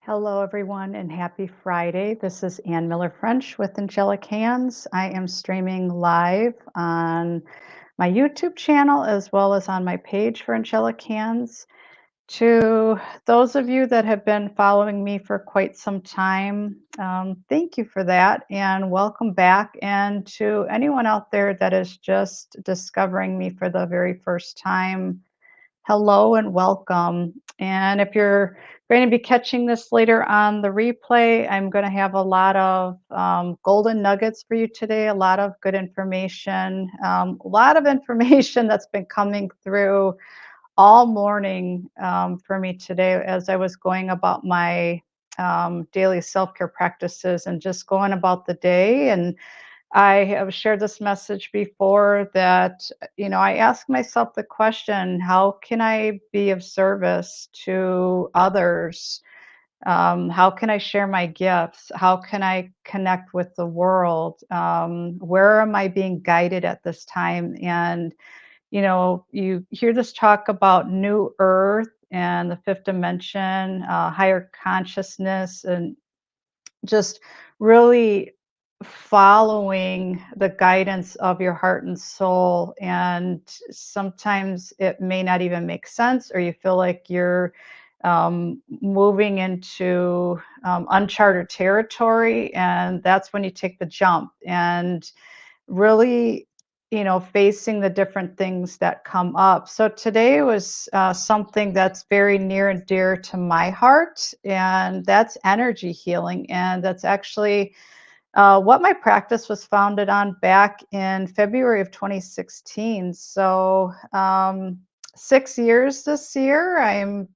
Hello, everyone, and happy Friday. This is Miller-French with Angelik Hands. I am streaming live on my YouTube channel as well as on my page for Angelik Hands. To those of you that have been following me for quite some time, thank you for that and welcome back. And to anyone out there that is just discovering me for the very first time, hello and welcome. And if you're going to be catching this later on the replay, I'm going to have a lot of golden nuggets for you today, a lot of good information, a lot of information that's been coming through all morning for me today as I was going about my daily self-care practices and just going about the day. And I have shared this message before that, I ask myself the question, how can I be of service to others? How can I share my gifts? How can I connect with the world? Where am I being guided at this time? And, you hear this talk about new earth and the fifth dimension, higher consciousness, and just really following the guidance of your heart and soul. And sometimes it may not even make sense, or you feel like you're moving into uncharted territory. And that's when you take the jump and really, facing the different things that come up. So today was something that's very near and dear to my heart, and that's energy healing. And that's actually what my practice was founded on back in February of 2016. So 6 years this year. I'm,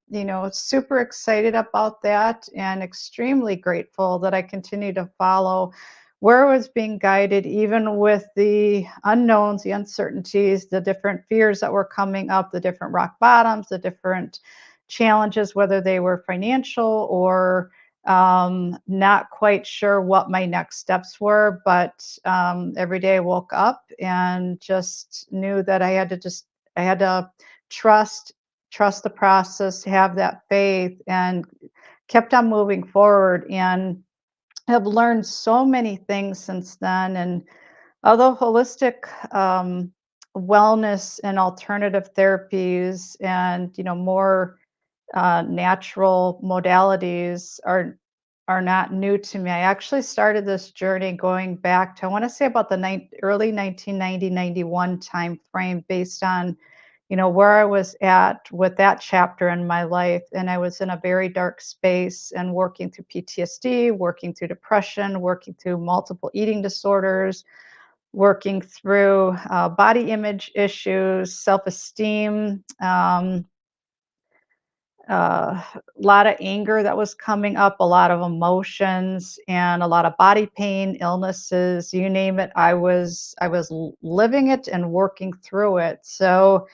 super excited about that and extremely grateful that I continue to follow where I was being guided, even with the unknowns, the uncertainties, the different fears that were coming up, the different rock bottoms, the different challenges, whether they were financial or not quite sure what my next steps were. But every day I woke up and just knew that I had to trust, trust the process, have that faith, and kept on moving forward. And have learned so many things since then. And although holistic wellness and alternative therapies and more natural modalities are not new to me. I actually started this journey going back to, I want to say, about the early 1990-91 time frame, based on where I was at with that chapter in my life. And I was in a very dark space and working through PTSD, working through depression, working through multiple eating disorders, working through body image issues, self-esteem, a lot of anger that was coming up, a lot of emotions, and a lot of body pain, illnesses, you name it. I was living it and working through it. So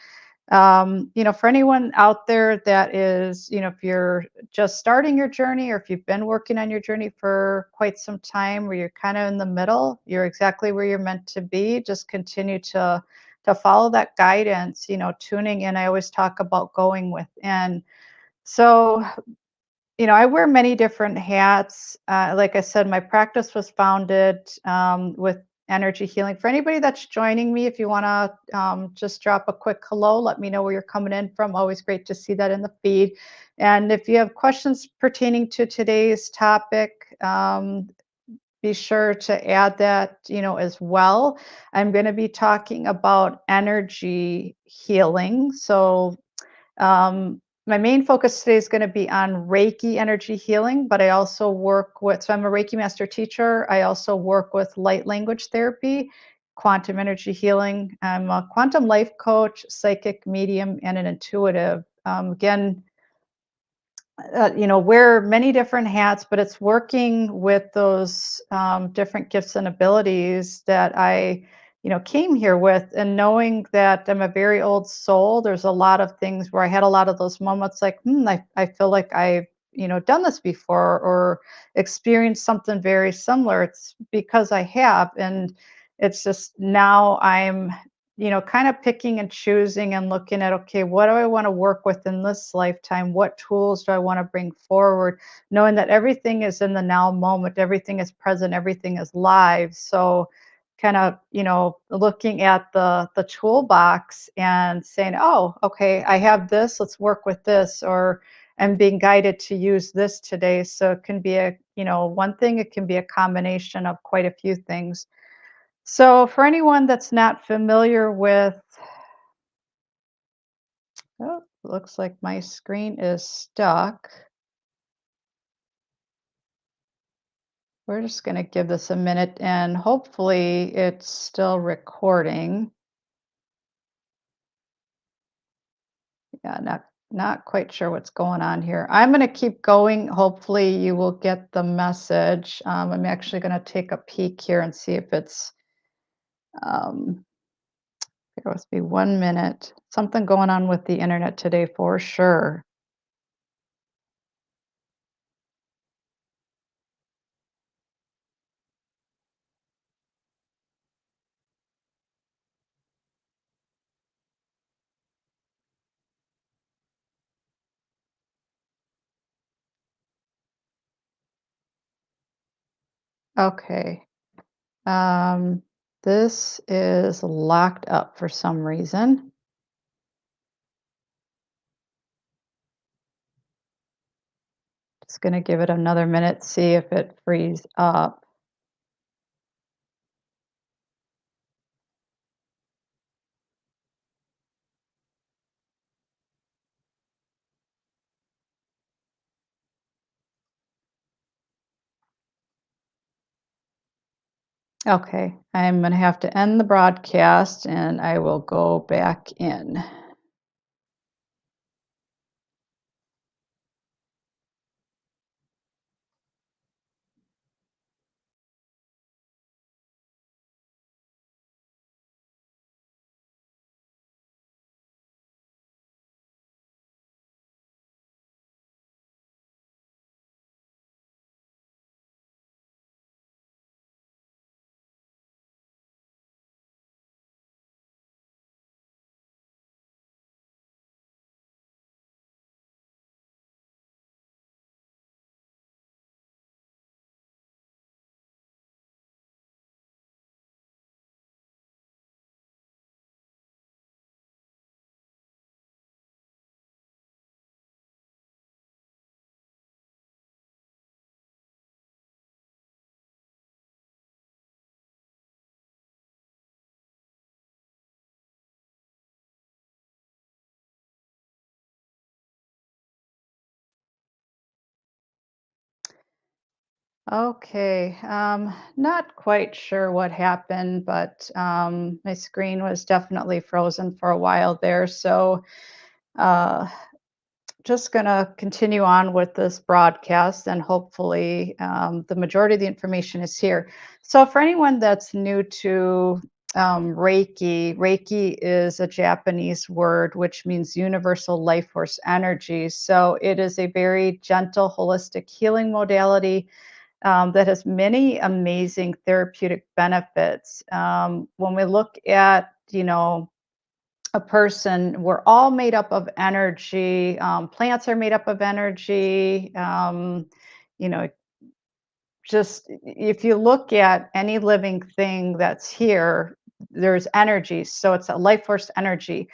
for anyone out there that is, if you're just starting your journey, or if you've been working on your journey for quite some time, where you're kind of in the middle, you're exactly where you're meant to be. Just continue to follow that guidance, tuning in. I always talk about going within. So, I wear many different hats. Like I said, my practice was founded with energy healing. For anybody that's joining me, if you want to just drop a quick hello, let me know where you're coming in from. Always great to see that in the feed. And if you have questions pertaining to today's topic, be sure to add that, as well. I'm going to be talking about energy healing. So, my main focus today is going to be on Reiki energy healing, but I also work with, so I'm a Reiki Master Teacher. I also work with light language therapy, quantum energy healing. I'm a quantum life coach, psychic medium, and an intuitive. Again, wear many different hats, but it's working with those different gifts and abilities that I, came here with, and knowing that I'm a very old soul. There's a lot of things where I had a lot of those moments like, I feel like I've, done this before or experienced something very similar. It's because I have, and it's just now I'm kind of picking and choosing and looking at, okay, what do I want to work with in this lifetime? What tools do I want to bring forward? Knowing that everything is in the now moment, everything is present, everything is live. So kind of, looking at the toolbox and saying, oh, okay, I have this, let's work with this, or I'm being guided to use this today. So it can be one thing, it can be a combination of quite a few things. So, for anyone that's not familiar with, oh, looks like my screen is stuck. We're just going to give this a minute and hopefully it's still recording. Yeah, not quite sure what's going on here. I'm going to keep going. Hopefully you will get the message. I'm actually going to take a peek here and see if it's, um, bear with me 1 minute. Something going on with the internet today for sure. Okay. Um, this is locked up for some reason. Just gonna give it another minute, see if it frees up. Okay, I'm gonna have to end the broadcast and I will go back in. Okay, not quite sure what happened, but my screen was definitely frozen for a while there. So, uh, just going to continue on with this broadcast and hopefully the majority of the information is here. So, for anyone that's new to Reiki, Reiki is a Japanese word which means universal life force energy. So, it is a very gentle, holistic healing modality that has many amazing therapeutic benefits. When we look at, a person, we're all made up of energy. Plants are made up of energy. You know, just if you look at any living thing that's here, there's energy. So it's a life force energy.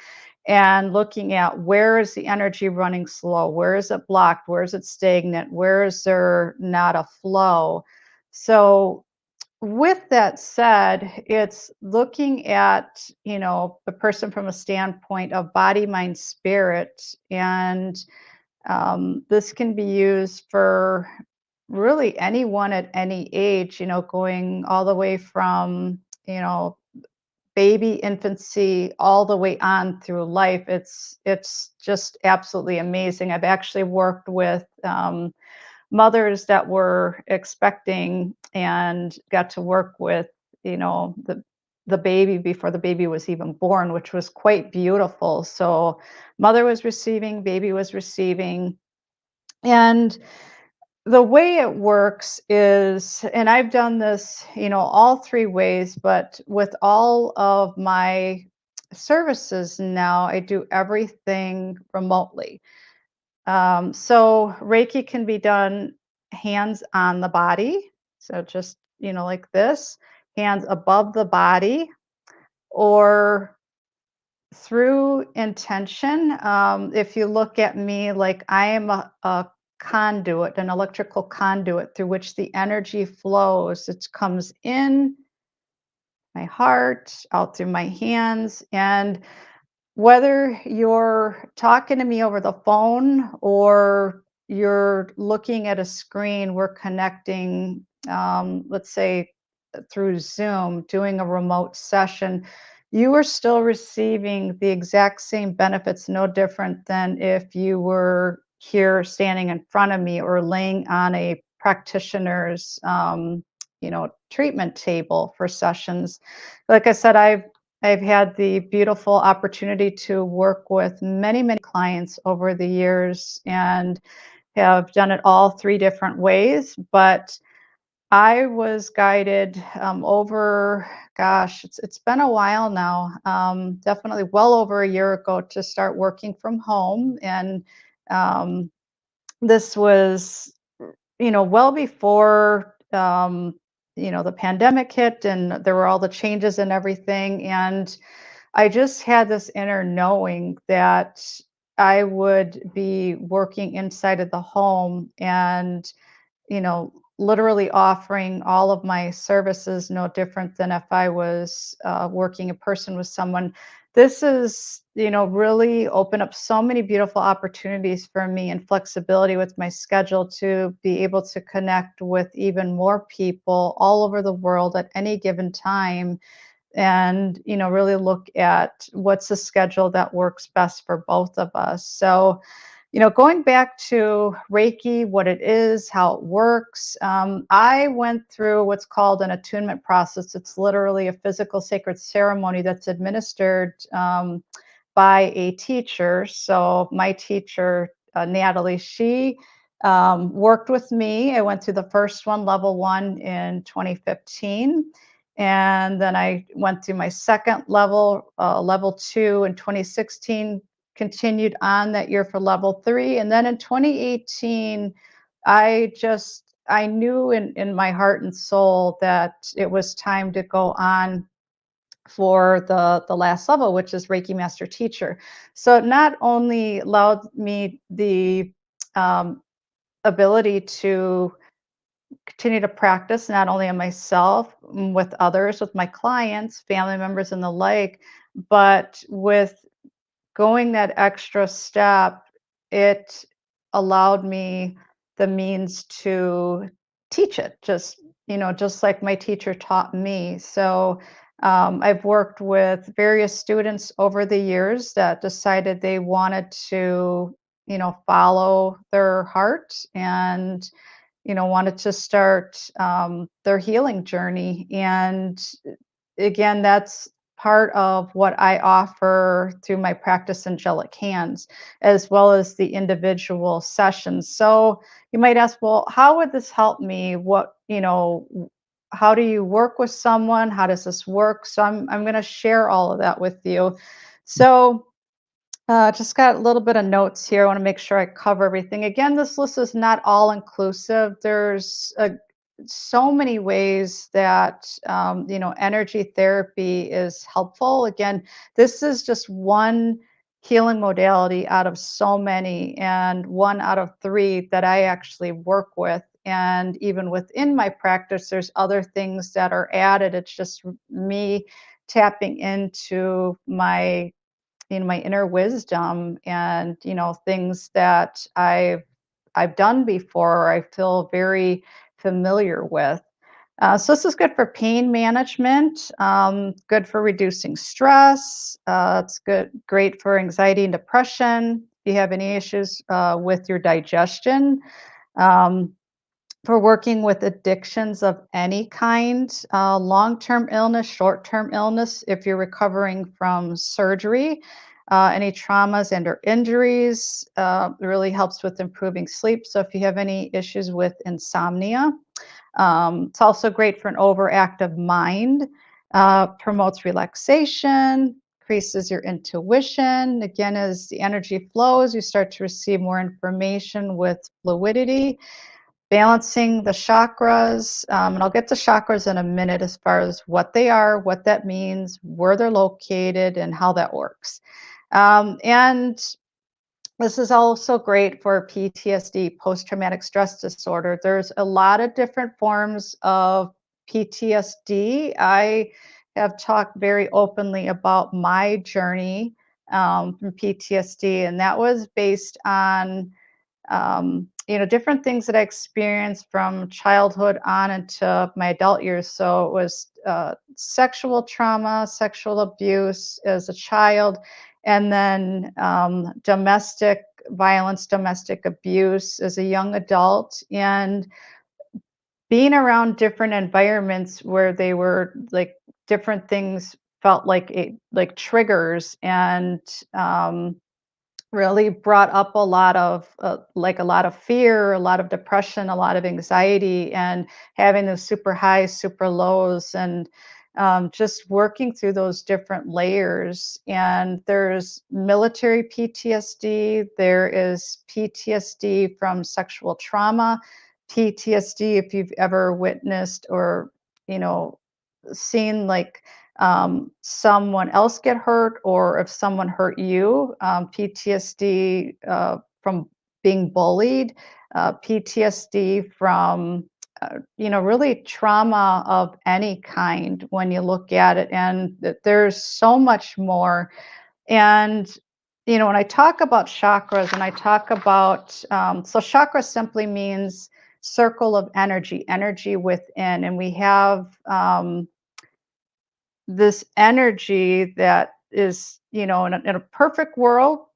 And looking at where is the energy running slow? Where is it blocked? Where is it stagnant? Where is there not a flow? So with that said, it's looking at, the person from a standpoint of body, mind, spirit. And this can be used for really anyone at any age, going all the way from, baby infancy all the way on through life. It's just absolutely amazing. I've actually worked with mothers that were expecting and got to work with, the baby before the baby was even born, which was quite beautiful. So mother was receiving, baby was receiving. And the way it works is, and I've done this, all three ways, but with all of my services now, I do everything remotely. So Reiki can be done hands on the body. So just, like this, hands above the body, or through intention. If you look at me, like I am a conduit, an electrical conduit through which the energy flows. It comes in my heart, out through my hands. And whether you're talking to me over the phone or you're looking at a screen, we're connecting, let's say through Zoom, doing a remote session, you are still receiving the exact same benefits, no different than if you were here standing in front of me or laying on a practitioner's, treatment table for sessions. Like I said, I've had the beautiful opportunity to work with many, many clients over the years and have done it all three different ways. But I was guided over, gosh, it's been a while now, definitely well over a year ago, to start working from home. And um, this was, well before, the pandemic hit and there were all the changes and everything. And I just had this inner knowing that I would be working inside of the home and, literally offering all of my services no different than if I was working in person with someone. This is, really opened up so many beautiful opportunities for me and flexibility with my schedule to be able to connect with even more people all over the world at any given time, and really look at what's the schedule that works best for both of us. So, going back to Reiki, what it is, how it works, I went through what's called an attunement process. It's literally a physical sacred ceremony that's administered by a teacher. So my teacher, Natalie, she worked with me. I went through the first one, level one, in 2015. And then I went through my second level, level two, in 2016, continued on that year for level three. And then in 2018, I knew in my heart and soul that it was time to go on for the last level, which is Reiki Master Teacher. So it not only allowed me the um, ability to continue to practice not only on myself, with others, with my clients, family members, and the like, but with going that extra step, it allowed me the means to teach it, just like my teacher taught me. So I've worked with various students over the years that decided they wanted to, follow their heart and wanted to start their healing journey. And again, that's part of what I offer through my practice, Angelic Hands, as well as the individual sessions. So you might ask, well, how would this help me? How do you work with someone? How does this work? So I'm going to share all of that with you. So just got a little bit of notes here. I want to make sure I cover everything. Again, this list is not all inclusive. There's so many ways that energy therapy is helpful. Again, this is just one healing modality out of so many, and one out of three that I actually work with. And even within my practice, there's other things that are added. It's just me tapping into my inner wisdom, and things that I've done before, I feel very familiar with. So this is good for pain management, good for reducing stress. It's great for anxiety and depression. If you have any issues with your digestion, um, for working with addictions of any kind, long-term illness, short-term illness, if you're recovering from surgery, any traumas and or injuries, it really helps with improving sleep. So if you have any issues with insomnia, it's also great for an overactive mind, promotes relaxation, increases your intuition. Again, as the energy flows, you start to receive more information with fluidity. Balancing the chakras, and I'll get to chakras in a minute as far as what they are, what that means, where they're located, and how that works. And this is also great for PTSD, post-traumatic stress disorder. There's a lot of different forms of PTSD. I have talked very openly about my journey from PTSD, and that was based on different things that I experienced from childhood on into my adult years. So it was sexual trauma, sexual abuse as a child, and then domestic violence, domestic abuse as a young adult, and being around different environments where they were like different things felt like triggers, and really brought up a lot of a lot of fear, a lot of depression, a lot of anxiety, and having those super highs, super lows, and just working through those different layers. And there's military PTSD, there is PTSD from sexual trauma, PTSD if you've ever witnessed or you know seen someone else get hurt, or if someone hurt you, PTSD from being bullied, PTSD from really trauma of any kind when you look at it, and there's so much more. And when I talk about chakras, and I talk about so chakra simply means circle of energy, energy within, and we have this energy that is, in a perfect world,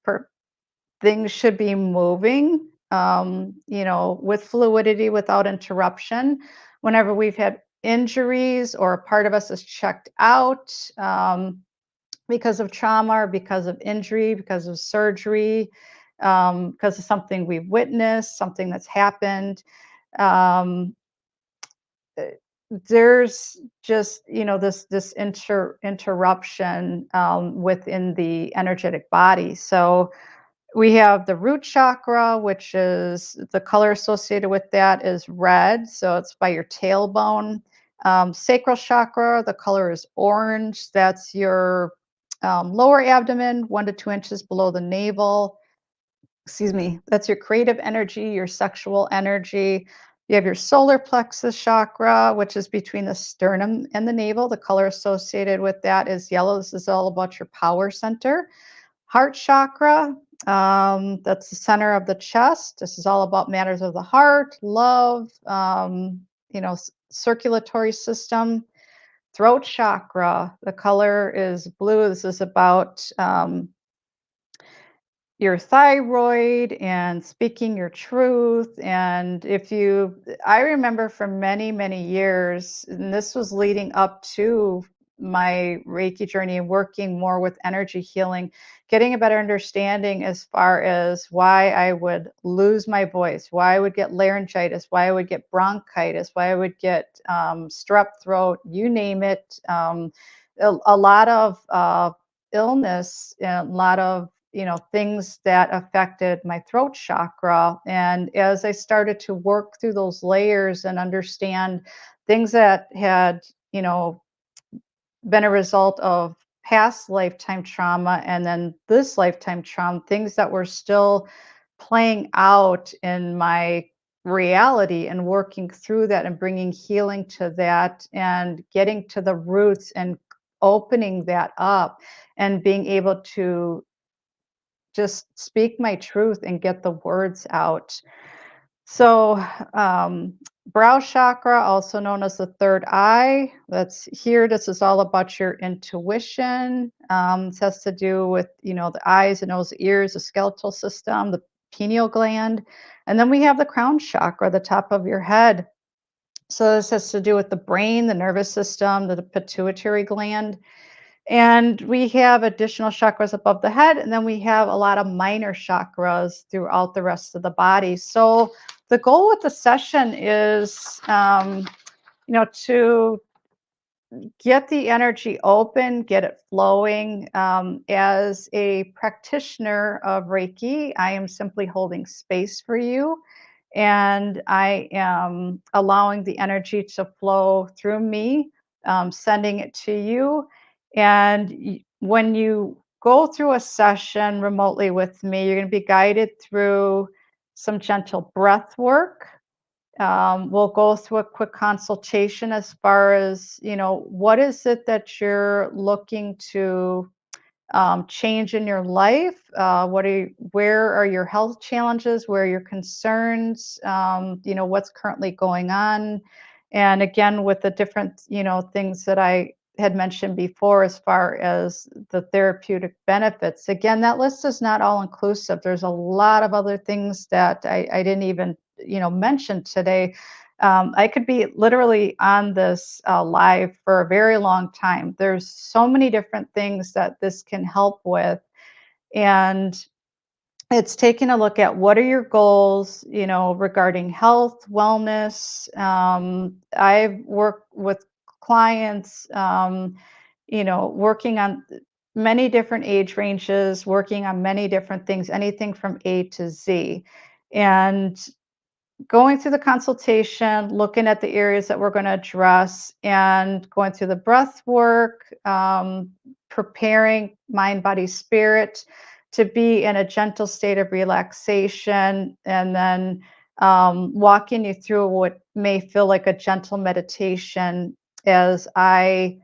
things should be moving, with fluidity, without interruption. Whenever we've had injuries or a part of us is checked out because of trauma or because of injury, because of surgery, because of something we've witnessed, something that's happened. Um, there's just this interruption within the energetic body. So we have the root chakra, which is the color associated with that is red, so it's by your tailbone. Sacral chakra, the color is orange. That's your lower abdomen, 1 to 2 inches below the navel. Excuse me, that's your creative energy, your sexual energy. You have your solar plexus chakra, which is between the sternum and the navel. The color associated with that is yellow. This is all about your power center. Heart chakra, that's the center of the chest. This is all about matters of the heart, love, circulatory system. Throat chakra, the color is blue. This is about your thyroid and speaking your truth. And I remember for many, many years, and this was leading up to my Reiki journey and working more with energy healing, getting a better understanding as far as why I would lose my voice, why I would get laryngitis, why I would get bronchitis, why I would get strep throat, you name it. A lot of illness and a lot of things that affected my throat chakra. And as I started to work through those layers and understand things that had been a result of past lifetime trauma, and then this lifetime trauma, things that were still playing out in my reality, and working through that and bringing healing to that and getting to the roots and opening that up and being able to just speak my truth and get the words out. So, brow chakra, also known as the third eye, that's here. This is all about your intuition. This has to do with, the eyes, the nose, the ears, the skeletal system, the pineal gland. And then we have the crown chakra, the top of your head. So this has to do with the brain, the nervous system, the pituitary gland. And we have additional chakras above the head, and then we have a lot of minor chakras throughout the rest of the body. So the goal with the session is, to get the energy open, get it flowing. As a practitioner of Reiki, I am simply holding space for you, and I am allowing the energy to flow through me, sending it to you. And when you go through a session remotely with me, you're going to be guided through some gentle breath work. We'll go through a quick consultation as far as, what is it that you're looking to change in your life? Where are your health challenges? Where are your concerns? What's currently going on? And again, with the different, things that I had mentioned before, as far as the therapeutic benefits. Again, that list is not all inclusive. There's a lot of other things that I didn't even, mention today. I could be literally on this live for a very long time. There's so many different things that this can help with. And it's taking a look at what are your goals, regarding health, wellness. I've worked with clients, working on many different age ranges, working on many different things, anything from A to Z. And going through the consultation, looking at the areas that we're going to address, and going through the breath work, preparing mind, body, spirit to be in a gentle state of relaxation, and then walking you through what may feel like a gentle meditation as I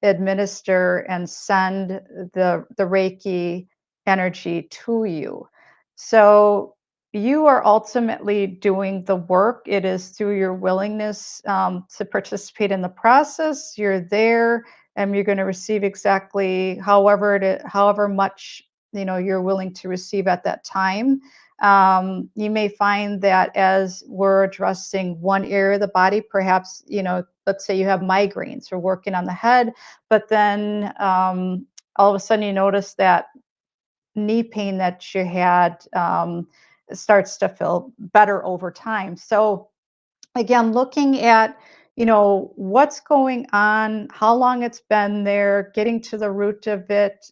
administer and send the Reiki energy to you. So you are ultimately doing the work. It is through your willingness to participate in the process. You're there, and you're going to receive exactly however much you're willing to receive at that time. You may find that as we're addressing one area of the body, perhaps let's say you have migraines, we're working on the head, but then all of a sudden you notice that knee pain that you had starts to feel better over time. So again, looking at what's going on, how long it's been there, getting to the root of it.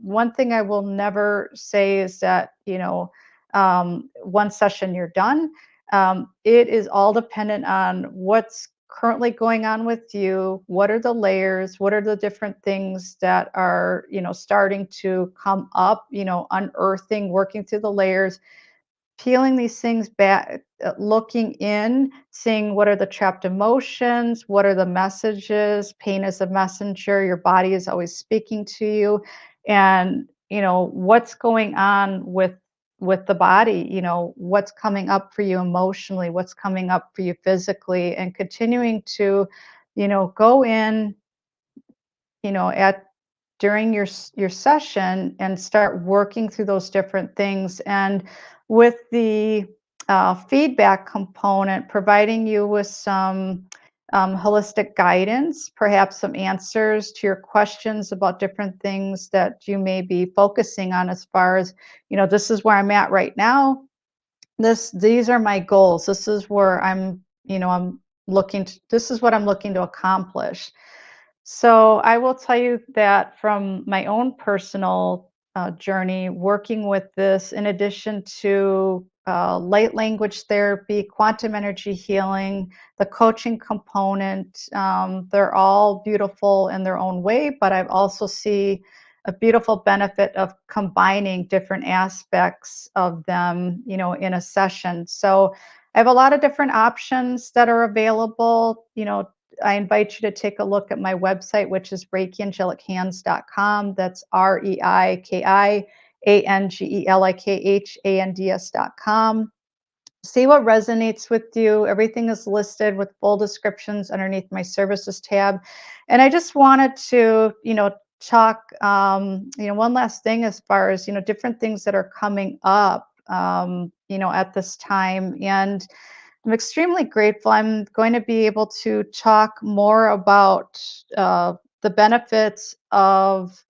One thing I will never say is that one session you're done. It is all dependent on what's currently going on with you. What are the layers? What are the different things that are starting to come up? Unearthing, working through the layers, peeling these things back, looking in, seeing what are the trapped emotions, what are the messages. Pain is a messenger. Your body is always speaking to you, and what's going on with the body. What's coming up for you emotionally, what's coming up for you physically, and continuing to go in at during your session and start working through those different things. And with the feedback component, providing you with some holistic guidance, perhaps some answers to your questions about different things that you may be focusing on, as far as this is where I'm at right now. These are my goals. This is where I'm looking to, this is what I'm looking to accomplish. So I will tell you that from my own personal journey, working with this, in addition to light language therapy, quantum energy healing, the coaching component, they're all beautiful in their own way, but I also see a beautiful benefit of combining different aspects of them, in a session. So I have a lot of different options that are available. I invite you to take a look at my website, which is ReikiAngelikHands.com. That's ReikiAngelikHands.com. See what resonates with you. Everything is listed with full descriptions underneath my services tab. And I just wanted to, talk, one last thing, as far as, different things that are coming up, at this time. And I'm extremely grateful. I'm going to be able to talk more about the benefits of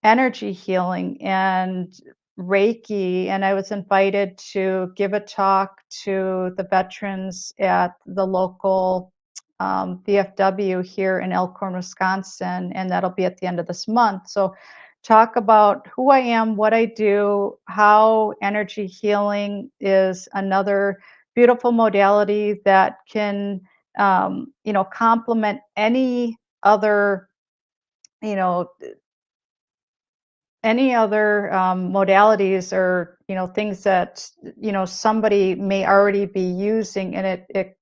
energy healing and Reiki. And I was invited to give a talk to the veterans at the local VFW here in Elkhorn, Wisconsin, and that'll be at the end of this month. So, talk about who I am, what I do, how energy healing is another beautiful modality that can, complement other, you know, any other modalities or things that somebody may already be using, and it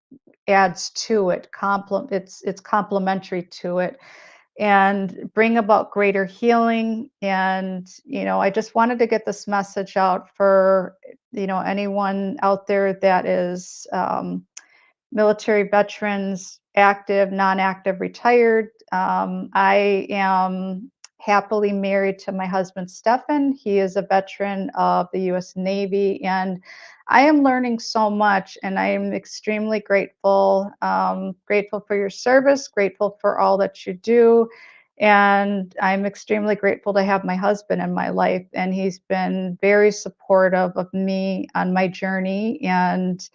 adds to it. It's complementary to it, and bring about greater healing. And I just wanted to get this message out for anyone out there that is military veterans, active, non-active, retired. I am happily married to my husband, Stefan. He is a veteran of the U.S. Navy, and I am learning so much, and I am extremely grateful. Grateful for your service, grateful for all that you do, and I'm extremely grateful to have my husband in my life, and he's been very supportive of me on my journey, and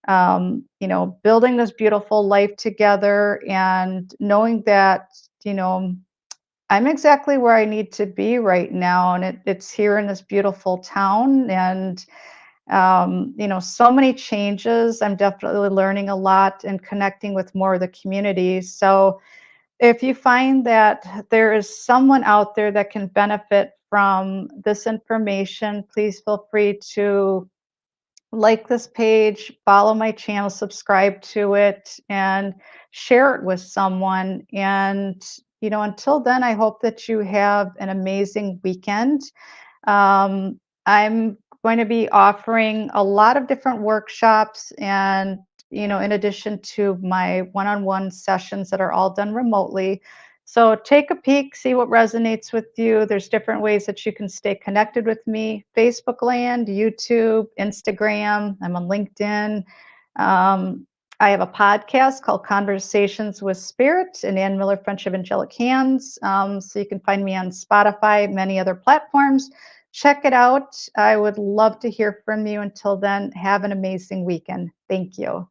building this beautiful life together, and knowing that, I'm exactly where I need to be right now. And it's here in this beautiful town. And, so many changes. I'm definitely learning a lot and connecting with more of the community. So if you find that there is someone out there that can benefit from this information, please feel free to like this page, follow my channel, subscribe to it, and share it with someone. And, until then, I hope that you have an amazing weekend. I'm going to be offering a lot of different workshops, and, in addition to my one-on-one sessions that are all done remotely. So take a peek, see what resonates with you. There's different ways that you can stay connected with me: Facebook land, YouTube, Instagram. I'm on LinkedIn. Um, I have a podcast called Conversations with Spirit and Miller-French of Angelik Hands. So you can find me on Spotify, many other platforms. Check it out. I would love to hear from you. Until then, have an amazing weekend. Thank you.